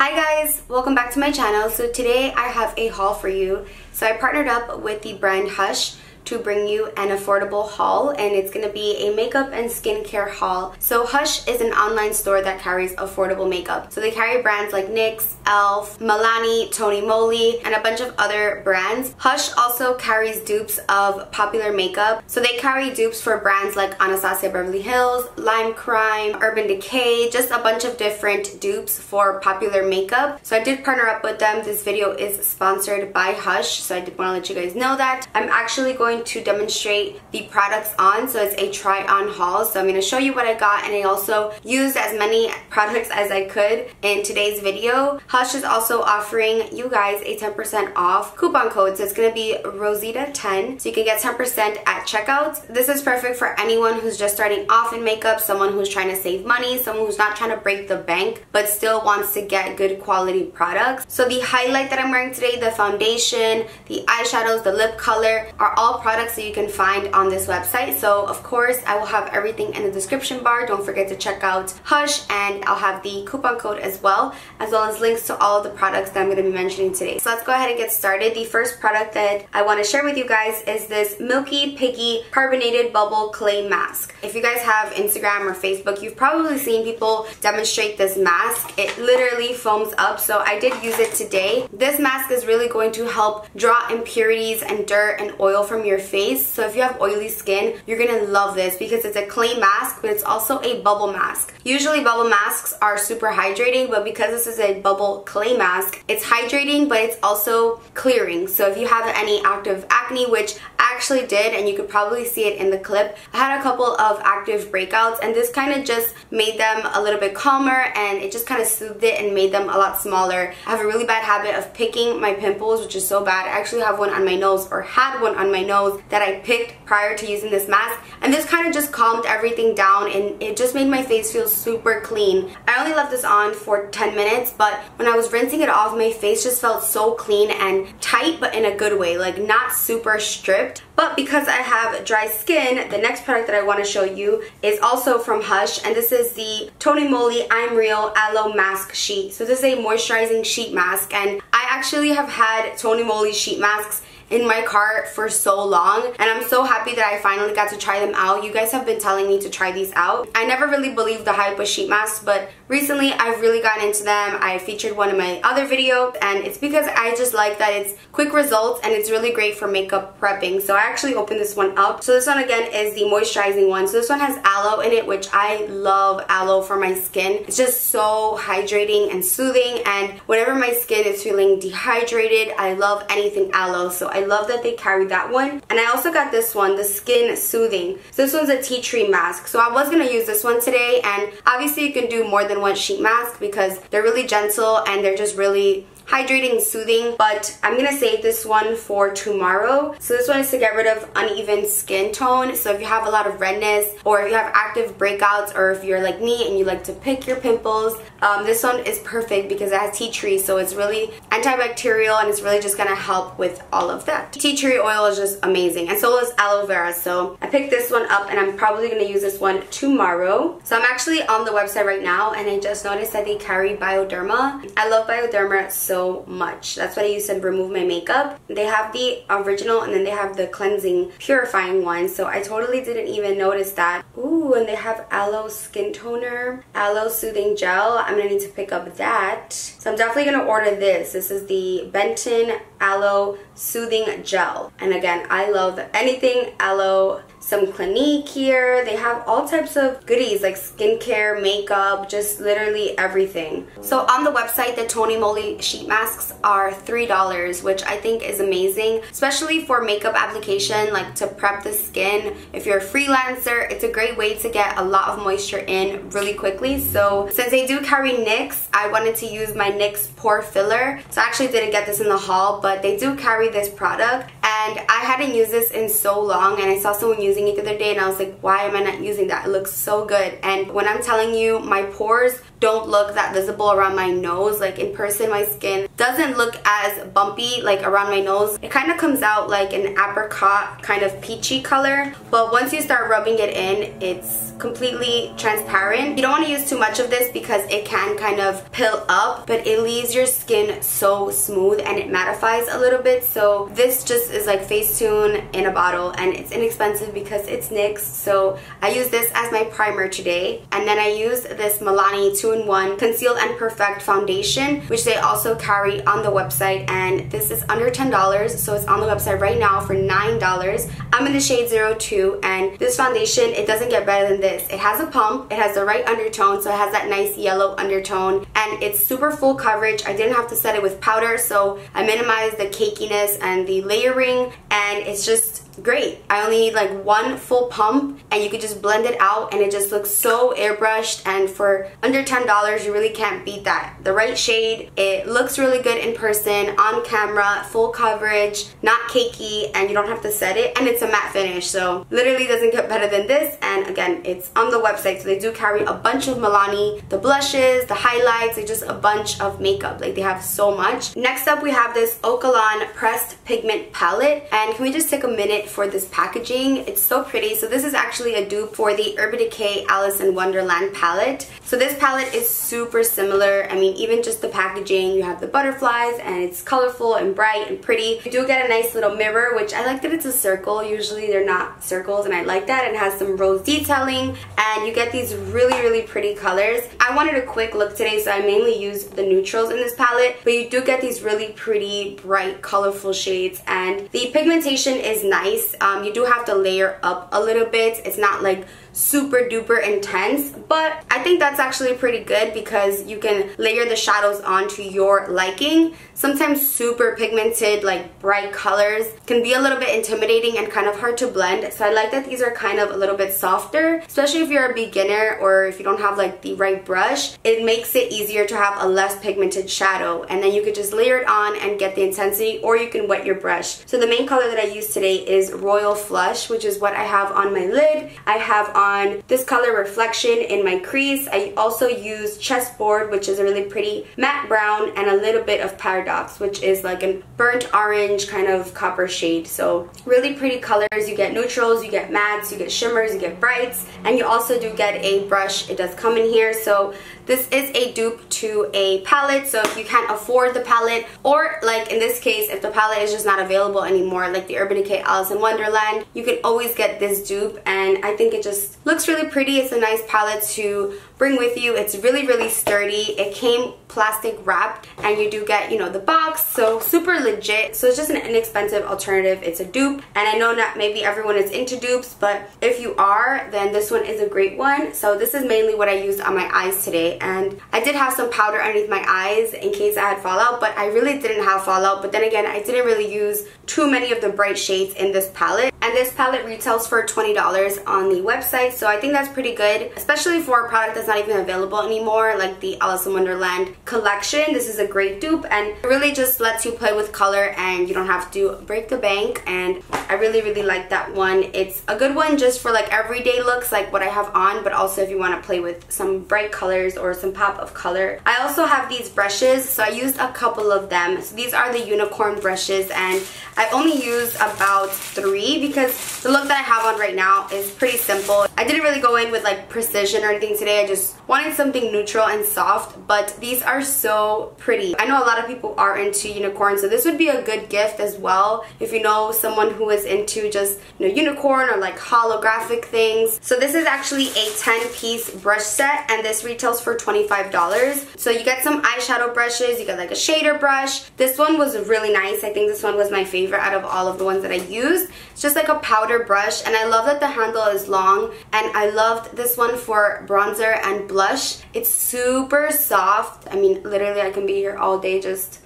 Hi guys, welcome back to my channel. So today I have a haul for you. So I partnered up with the brand Hush to bring you an affordable haul, and it's going to be a makeup and skincare haul. So Hush is an online store that carries affordable makeup. So they carry brands like NYX, e.l.f., Milani, Moly, and a bunch of other brands. Hush also carries dupes of popular makeup. So they carry dupes for brands like Anastasia Beverly Hills, Lime Crime, Urban Decay, just a bunch of different dupes for popular makeup. So I did partner up with them. This video is sponsored by Hush, so I did want to let you guys know that. I'm actually going to demonstrate the products on, so it's a try on haul. So I'm going to show you what I got, and I also used as many products as I could in today's video. Hush is also offering you guys a 10% off coupon code, so it's going to be Rosita 10, so you can get 10% at checkout. This is perfect for anyone who's just starting off in makeup, someone who's trying to save money, someone who's not trying to break the bank but still wants to get good quality products. So the highlight that I'm wearing today, the foundation, the eyeshadows, the lip color, are all products that you can find on this website. So of course I will have everything in the description bar. Don't forget to check out Hush, and I'll have the coupon code as well as links to all of the products that I'm going to be mentioning today. So let's go ahead and get started. The first product that I want to share with you guys is this Milky Piggy Carbonated Bubble Clay Mask. If you guys have Instagram or Facebook, you've probably seen people demonstrate this mask. It literally foams up, so I did use it today. This mask is really going to help draw impurities and dirt and oil from your face. So if you have oily skin, you're gonna love this because it's a clay mask, but it's also a bubble mask. Usually bubble masks are super hydrating, but because this is a bubble clay mask, it's hydrating, but it's also clearing. So if you have any active acne, which I actually did, and you could probably see it in the clip, I had a couple of active breakouts, and this kind of just made them a little bit calmer, and it just kind of soothed it and made them a lot smaller. I have a really bad habit of picking my pimples, which is so bad. I actually have one on my nose, or had one on my nose, that I picked prior to using this mask, and this kind of just calmed everything down, and it just made my face feel super clean. I only left this on for 10 minutes, but when I was rinsing it off, my face just felt so clean and tight, but in a good way, like not super stripped. But because I have dry skin, the next product that I want to show you is also from Hush, and this is the Moly I'm Real Aloe Mask Sheet. So this is a moisturizing sheet mask, and I actually have had Moly sheet masks in my cart for so long, and I'm so happy that I finally got to try them out. You guys have been telling me to try these out. I never really believed the hype with sheet masks, but recently I've really gotten into them. I featured one in my other video, and it's because I just like that it's quick results and it's really great for makeup prepping. So I actually opened this one up. So this one again is the moisturizing one. So this one has aloe in it, which I love aloe for my skin. It's just so hydrating and soothing, and whenever my skin is feeling dehydrated, I love anything aloe. So I love that they carry that one. And I also got this one, the Skin Soothing. So this one's a tea tree mask. So I was going to use this one today, and obviously you can do more than one sheet mask because they're really gentle and they're just really hydrating and soothing, but I'm gonna save this one for tomorrow. So this one is to get rid of uneven skin tone. So if you have a lot of redness, or if you have active breakouts, or if you're like me and you like to pick your pimples, this one is perfect because it has tea tree, so it's really antibacterial, and it's really just gonna help with all of that. Tea tree oil is just amazing, and so is aloe vera. So I picked this one up, and I'm probably gonna use this one tomorrow. So I'm actually on the website right now, and I just noticed that they carry Bioderma. I love Bioderma so much. That's what I use to remove my makeup. They have the original, and then they have the cleansing purifying one, so I totally didn't even notice that. Ooh, and they have aloe skin toner, aloe soothing gel. I'm gonna need to pick up that. So I'm definitely gonna order this. This is the Benton Aloe Soothing Gel, and again, I love anything aloe. Some Clinique here. They have all types of goodies like skincare, makeup, just literally everything. So on the website, the Moly sheet masks are $3, which I think is amazing, especially for makeup application, like to prep the skin. If you're a freelancer, it's a great way to get a lot of moisture in really quickly. So since they do carry NYX, I wanted to use my NYX Pore Filler. So I actually didn't get this in the haul, but they do carry this product, and I hadn't used this in so long, and I saw someone use using it the other day and I was like, why am I not using that? It looks so good. And when I'm telling you, my pores don't look that visible around my nose. Like in person, my skin doesn't look as bumpy like around my nose. It kind of comes out like an apricot kind of peachy color, but once you start rubbing it in, it's completely transparent. You don't want to use too much of this because it can kind of pill up, but it leaves your skin so smooth and it mattifies a little bit. So this just is like Facetune in a bottle, and it's inexpensive because it's NYX. So I use this as my primer today, and then I use this Milani 2-in-1 Conceal and Perfect Foundation, which they also carry on the website, and this is under $10, so it's on the website right now for $9. I'm in the shade 02, and this foundation, it doesn't get better than this. It has a pump, it has the right undertone, so it has that nice yellow undertone, and it's super full coverage. I didn't have to set it with powder, so I minimized the cakiness and the layering, and it's just great. I only need like one full pump and you could just blend it out, and it just looks so airbrushed, and for under $10 you really can't beat that. The right shade, it looks really good in person, on camera, full coverage, not cakey, and you don't have to set it, and it's a matte finish, so literally doesn't get better than this. And again, it's on the website, so they do carry a bunch of Milani, the blushes, the highlights, like just a bunch of makeup. Like they have so much. Next up we have this Okalan Pressed Pigment palette, and can we just take a minute for this packaging? It's so pretty. So this is actually a dupe for the Urban Decay Alice in Wonderland palette. So this palette is super similar. I mean, even just the packaging, you have the butterflies and it's colorful and bright and pretty. You do get a nice little mirror, which I like that it's a circle. Usually they're not circles, and I like that. It has some rose detailing, and you get these really pretty colors. I wanted a quick look today, so I mainly used the neutrals in this palette, but you do get these really pretty, bright, colorful shades, and the pigmentation is nice. You do have to layer up a little bit. It's not like super duper intense, but I think that's actually pretty good because you can layer the shadows onto your liking. Sometimes super pigmented, like bright colors can be a little bit intimidating and kind of hard to blend, so I like that these are kind of a little bit softer, especially if you're a beginner or if you don't have like the right brush. It makes it easier to have a less pigmented shadow, and then you could just layer it on and get the intensity, or you can wet your brush. So the main color that I use today is Royal Flush, which is what I have on my lid. I have on this color Reflection in my crease. I also use Chessboard, which is a really pretty matte brown, and a little bit of Paradox, which is like a burnt orange kind of copper shade. So really pretty colors. You get neutrals, you get mattes, you get shimmers, you get brights, and you also do get a brush. It does come in here. So this is a dupe to a palette, so if you can't afford the palette, or like in this case, if the palette is just not available anymore, like the Urban Decay Alice in Wonderland, you can always get this dupe, and I think it just looks really pretty. It's a nice palette to bring with you. It's really sturdy. It came plastic wrapped, and you do get, you know, the box, so super legit. So it's just an inexpensive alternative. It's a dupe, and I know not maybe everyone is into dupes, but if you are, then this one is a great one. So this is mainly what I used on my eyes today, and I did have some powder underneath my eyes in case I had fallout, but I really didn't have fallout. But then again, I didn't really use too many of the bright shades in this palette, and this palette retails for $20 on the website, so I think that's pretty good, especially for a product that's not even available anymore, like the Alice in Wonderland collection. This is a great dupe, and it really just lets you play with color, and you don't have to break the bank, and I really like that one. It's a good one just for like everyday looks like what I have on, but also if you want to play with some bright colors or some pop of color. I also have these brushes, so I used a couple of them. So these are the unicorn brushes, and I only used about 3 because the look that I have on right now is pretty simple. I didn't really go in with like precision or anything today. I just wanted something neutral and soft, but these are so pretty. I know a lot of people are into unicorn, so this would be a good gift as well if you know someone who is into just, you know, unicorn or like holographic things. So this is actually a 10-piece brush set, and this retails for $25. So you get some eyeshadow brushes, you get like a shader brush. This one was really nice. I think this one was my favorite out of all of the ones that I used. It's just like a powder brush, and I love that the handle is long, and I loved this one for bronzer and blush. It's super soft. I mean, literally I can be here all day just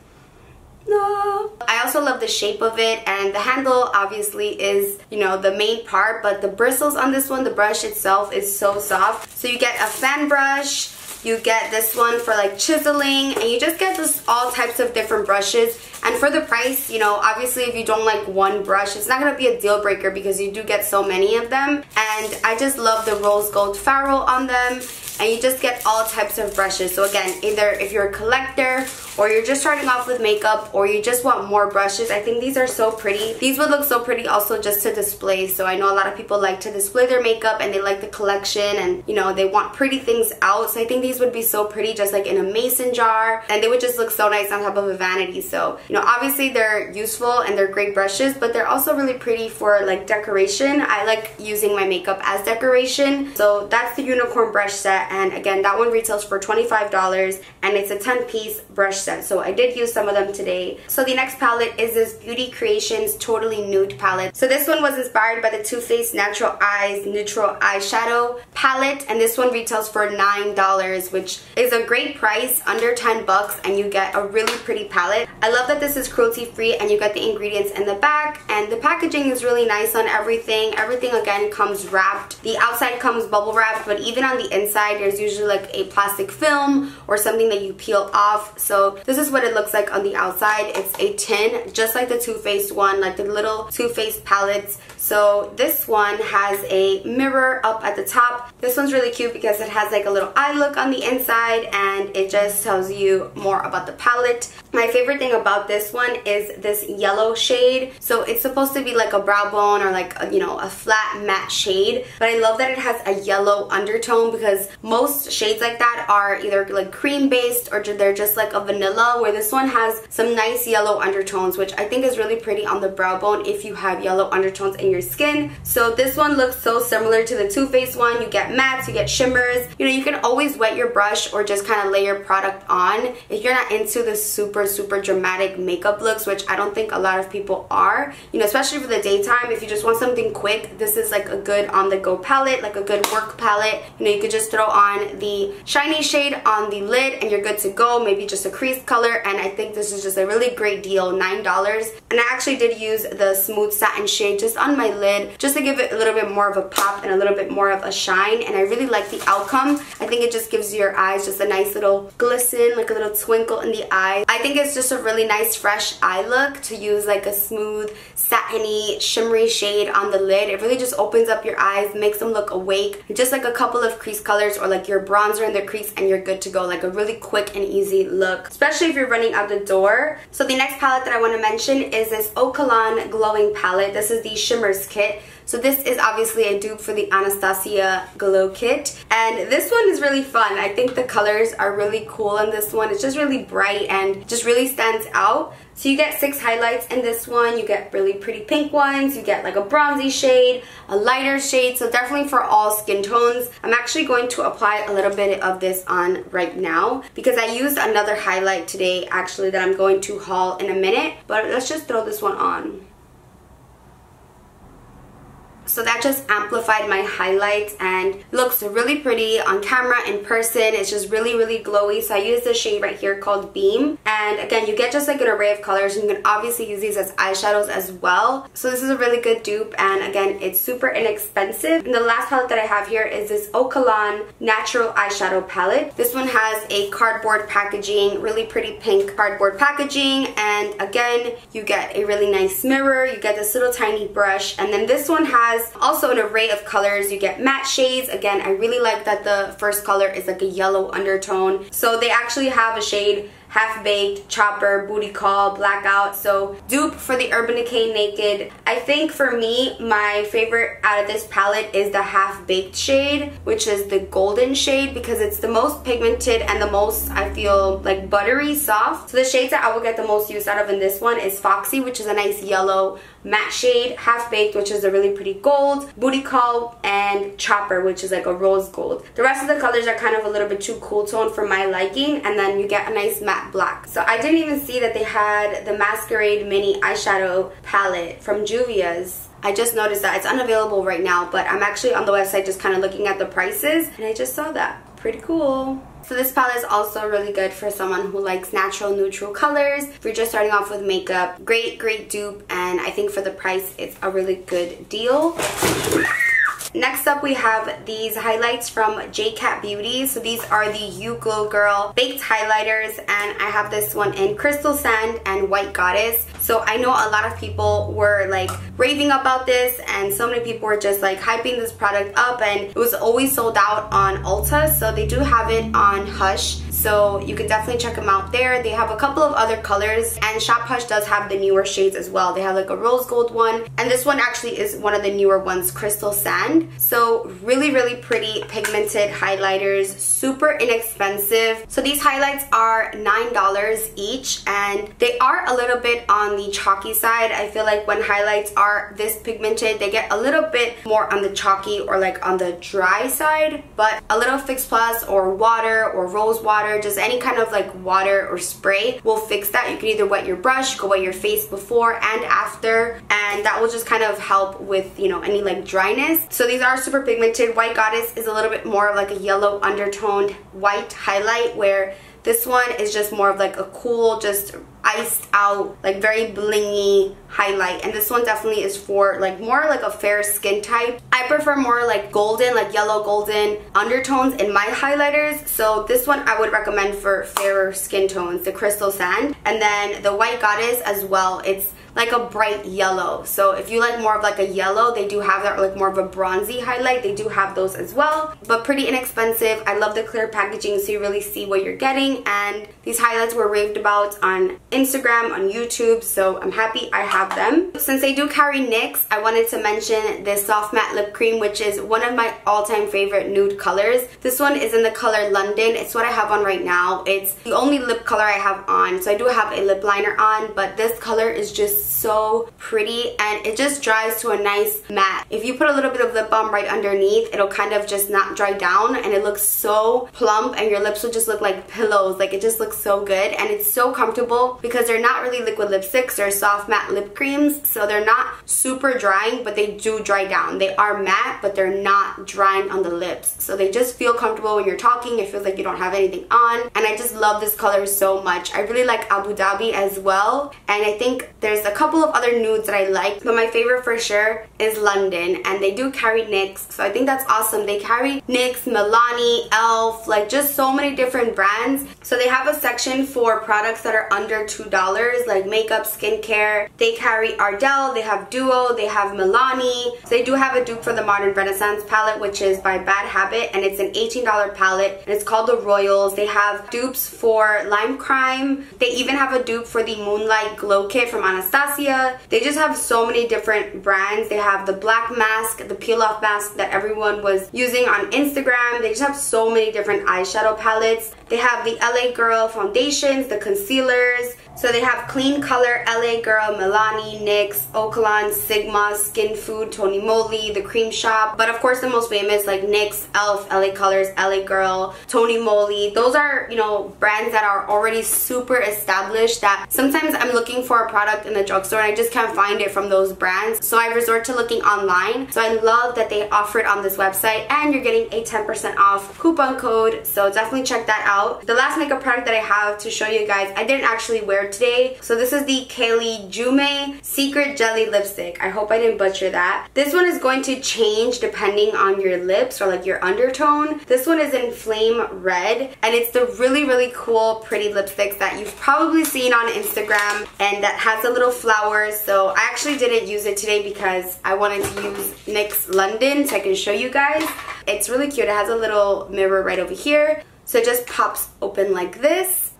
no. I also love the shape of it, and the handle obviously is, you know, the main part, but the bristles on this one, the brush itself is so soft. So you get a fan brush, You get this one for like chiseling, and you just get this all types of different brushes. And for the price, you know, obviously if you don't like one brush, it's not going to be a deal breaker because you do get so many of them. And I just love the rose gold ferrule on them. And you just get all types of brushes. So again, either if you're a collector or you're just starting off with makeup or you just want more brushes, I think these are so pretty. These would look so pretty also just to display. So I know a lot of people like to display their makeup and they like the collection and, you know, they want pretty things out. So I think these would be so pretty just like in a mason jar, and they would just look so nice on top of a vanity. So, you know, obviously they're useful and they're great brushes, but they're also really pretty for like decoration. I like using my makeup as decoration. So that's the unicorn brush set. And again, that one retails for $25 and it's a 10-piece brush set. So I did use some of them today. So the next palette is this Beauty Creations Totally Nude palette. So this one was inspired by the Too Faced Natural Eyes Neutral Eyeshadow palette, and this one retails for $9, which is a great price, under 10 bucks, and you get a really pretty palette. I love that this is cruelty free and you get the ingredients in the back, and the packaging is really nice on everything. Everything again comes wrapped. The outside comes bubble wrapped, but even on the inside there's usually like a plastic film or something that you peel off. So this is what it looks like on the outside. It's a tin, just like the Too Faced one, like the little Too Faced palettes. So this one has a mirror up at the top. This one's really cute because it has like a little eye look on the inside and it just tells you more about the palette. My favorite thing about this one is this yellow shade. So it's supposed to be like a brow bone or like a, you know, a flat matte shade, but I love that it has a yellow undertone because most shades like that are either like cream based or they're just like a vanilla, where this one has some nice yellow undertones, which I think is really pretty on the brow bone if you have yellow undertones in your skin. So this one looks so similar to the Too Faced one. You get mattes, you get shimmers. You know, you can always wet your brush or just kind of lay your product on if you're not into the super dramatic makeup looks, which I don't think a lot of people are, you know, especially for the daytime. If you just want something quick, this is like a good on the go palette, like a good work palette. You know, you could just throw on the shiny shade on the lid and you're good to go, maybe just a crease color, and I think this is just a really great deal, $9. And I actually did use the smooth satin shade just on my lid just to give it a little bit more of a pop and a little bit more of a shine, and I really like the outcome. I think it just gives your eyes just a nice little glisten, like a little twinkle in the eye. I think it's just a really nice fresh eye look to use like a smooth satiny shimmery shade on the lid. It really just opens up your eyes, makes them look awake. Just like a couple of crease colors or like your bronzer in the crease and you're good to go. Like a really quick and easy look, especially if you're running out the door. So the next palette that I want to mention is this Eau Cologne Glowing Palette. This is the Shimmers kit. So this is obviously a dupe for the Anastasia Glow Kit, and this one is really fun. I think the colors are really cool in this one. It's just really bright and just really stands out. So you get 6 highlights in this one. You get really pretty pink ones. You get like a bronzy shade, a lighter shade. So definitely for all skin tones. I'm actually going to apply a little bit of this on right now because I used another highlight today actually that I'm going to haul in a minute. But let's just throw this one on. So that just amplified my highlights and looks really pretty on camera. In person, it's just really glowy. So I use this shade right here called Beam, and again, you get just like an array of colors, and you can obviously use these as eyeshadows as well. So this is a really good dupe, and again, it's super inexpensive. And the last palette that I have here is this Eau Cologne Natural Eyeshadow Palette. This one has a cardboard packaging, really pretty pink cardboard packaging, and again, you get a really nice mirror, you get this little tiny brush, and then this one has also an array of colors. You get matte shades. Again, I really like that the first color is like a yellow undertone. So they actually have a shade Half Baked, Chopper, Booty Call, Blackout. So dupe for the Urban Decay Naked. I think for me, my favorite out of this palette is the Half Baked shade, which is the golden shade, because it's the most pigmented and the most, I feel, like buttery soft. So the shades that I will get the most use out of in this one is Foxy, which is a nice yellow matte shade, Half Baked, which is a really pretty gold, Booty Call, and Chopper, which is like a rose gold. The rest of the colors are kind of a little bit too cool tone for my liking, and then you get a nice matte black. So I didn't even see that they had the Masquerade Mini Eyeshadow Palette from Juvia's. I just noticed that it's unavailable right now, but I'm actually on the website just kind of looking at the prices, and I just saw that. Pretty cool. So this palette is also really good for someone who likes natural neutral colors. If you're just starting off with makeup, great dupe, and I think for the price it's a really good deal. Next up, we have these highlights from J-Cat Beauty. So these are the You Glow Girl Baked Highlighters, and I have this one in Crystal Sand and White Goddess. So I know a lot of people were like raving about this, and so many people were just like hyping this product up, and it was always sold out on Ulta. So they do have it on Hush, so you can definitely check them out there. They have a couple of other colors, and Shop Hush does have the newer shades as well. They have like a rose gold one, and this one actually is one of the newer ones, Crystal Sand. So really, really pretty pigmented highlighters, super inexpensive. So these highlights are $9 each, and they are a little bit on the chalky side. I feel like when highlights are this pigmented, they get a little bit more on the chalky or like on the dry side, but a little Fix Plus or water or rose water, just any kind of like water or spray will fix that. You can either wet your brush, go wet your face before and after, and that will just kind of help with, you know, any like dryness. So these are super pigmented. White Goddess is a little bit more of like a yellow undertoned white highlight, where this one is just more of like a cool, just iced out, like very blingy highlight. And this one definitely is for like more like a fair skin type. I prefer more like golden, like yellow golden undertones in my highlighters. So this one I would recommend for fairer skin tones, the Crystal Sand. And then the White Goddess as well, it's like a bright yellow. So if you like more of like a yellow, they do have that, or like more of a bronzy highlight, they do have those as well, but pretty inexpensive. I love the clear packaging, so you really see what you're getting. And these highlights were raved about on Instagram, on YouTube, so I'm happy I have them. Since they do carry NYX, I wanted to mention this soft matte lip cream, which is one of my all-time favorite nude colors. This one is in the color London. It's what I have on right now. It's the only lip color I have on, so I do have a lip liner on, but this color is just so pretty, and it just dries to a nice matte. If you put a little bit of lip balm right underneath, it'll kind of just not dry down, and it looks so plump, and your lips will just look like pillows. Like, it just looks so good, and it's so comfortable because they're not really liquid lipsticks. They're soft matte lip creams, so they're not super drying, but they do dry down. They are matte, but they're not drying on the lips, so they just feel comfortable when you're talking. It feels like you don't have anything on, and I just love this color so much. I really like Abu Dhabi as well, and I think there's a couple of other nudes that I like, but my favorite for sure is London, and they do carry NYX, so I think that's awesome. They carry NYX, Milani, Elf, like just so many different brands. So they have a section for products that are under $2, like makeup, skincare. They carry Ardell, they have Duo, they have Milani. So they do have a dupe for the Modern Renaissance palette, which is by Bad Habit, and it's an $18 palette, and it's called the Royals. They have dupes for Lime Crime. They even have a dupe for the Moonlight Glow Kit from Anastasia. They just have so many different brands. They have the black mask, the peel off mask that everyone was using on Instagram. They just have so many different eyeshadow palettes. They have the LA Girl foundations, the concealers. So they have Clean Color, LA Girl, Milani, NYX, Okalon, Sigma, Skin Food, Tony Moly, The Cream Shop. But of course the most famous, like NYX, Elf, LA Colors, LA Girl, Tony Moly. Those are, you know, brands that are already super established, that sometimes I'm looking for a product in the drugstore and I just can't find it from those brands. So I resort to looking online. So I love that they offer it on this website, and you're getting a 10% off coupon code. So definitely check that out. The last makeup product that I have to show you guys, I didn't actually wear today. So this is the Kaylee Jume Secret Jelly Lipstick. I hope I didn't butcher that. This one is going to change depending on your lips or like your undertone. This one is in Flame Red, and it's the really, really cool, pretty lipsticks that you've probably seen on Instagram, and that has a little flower. So I actually didn't use it today because I wanted to use NYX London so I can show you guys. It's really cute. It has a little mirror right over here. So it just pops open like this.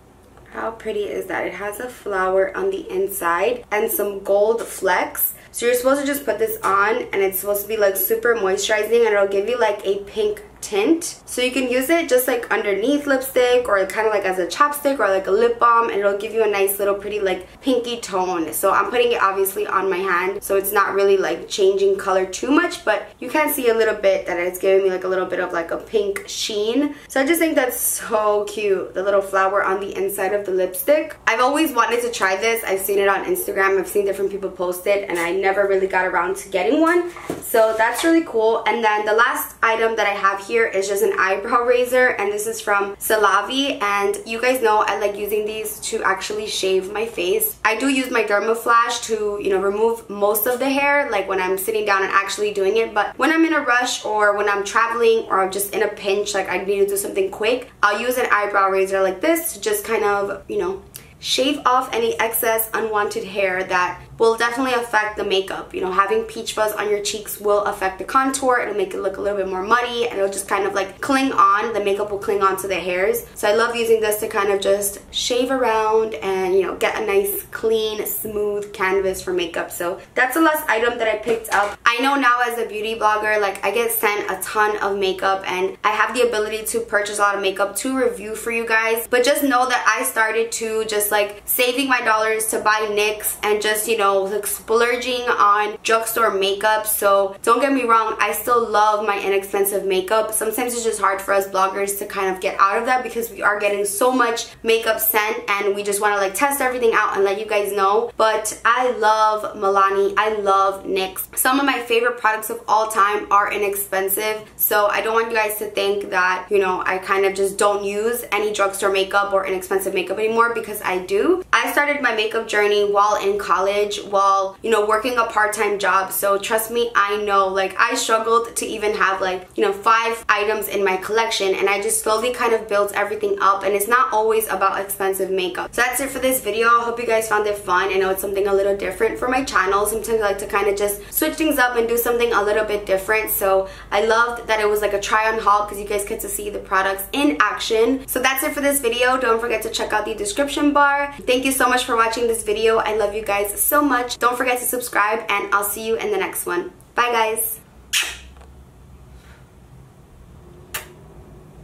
How pretty is that? It has a flower on the inside and some gold flecks. So you're supposed to just put this on, and it's supposed to be like super moisturizing, and it'll give you like a pink tint. So you can use it just like underneath lipstick, or kind of like as a chapstick, or like a lip balm, and it'll give you a nice little pretty like pinky tone. So I'm putting it obviously on my hand, so it's not really like changing color too much, but you can see a little bit that it's giving me like a little bit of like a pink sheen. So I just think that's so cute, the little flower on the inside of the lipstick. I've always wanted to try this. I've seen it on Instagram, I've seen different people post it, and I never really got around to getting one. So that's really cool. And then the last item that I have here here is just an eyebrow razor, and this is from Salavi, and you guys know I like using these to actually shave my face. I do use my Dermaflash to, you know, remove most of the hair, like when I'm sitting down and actually doing it, but when I'm in a rush or when I'm traveling or I'm just in a pinch, like I need to do something quick, I'll use an eyebrow razor like this to just kind of, you know, shave off any excess unwanted hair that will definitely affect the makeup. You know, having peach fuzz on your cheeks will affect the contour. It'll make it look a little bit more muddy, and it'll just kind of like cling on. The makeup will cling on to the hairs. So I love using this to kind of just shave around and, you know, get a nice clean smooth canvas for makeup. So that's the last item that I picked up. I know now as a beauty blogger, like I get sent a ton of makeup and I have the ability to purchase a lot of makeup to review for you guys, but just know that I started to just like saving my dollars to buy NYX and just, you know, like splurging on drugstore makeup. So don't get me wrong, I still love my inexpensive makeup. Sometimes it's just hard for us bloggers to kind of get out of that because we are getting so much makeup sent and we just want to like test everything out and let you guys know. But I love Milani, I love NYX. Some of my favorite products of all time are inexpensive, so I don't want you guys to think that, you know, I kind of just don't use any drugstore makeup or inexpensive makeup anymore, because I do. I started my makeup journey while in college, while, you know, working a part-time job. So trust me, I know, like I struggled to even have like, you know, 5 items in my collection, and I just slowly kind of built everything up, and it's not always about expensive makeup. So that's it for this video. I hope you guys found it fun. I know it's something a little different for my channel. Sometimes I like to kind of just switch things up and do something a little bit different. So I loved that it was like a try on haul because you guys get to see the products in action. So that's it for this video. Don't forget to check out the description bar. Thank you so much for watching this video. I love you guys so much. Don't forget to subscribe, and I'll see you in the next one. Bye guys.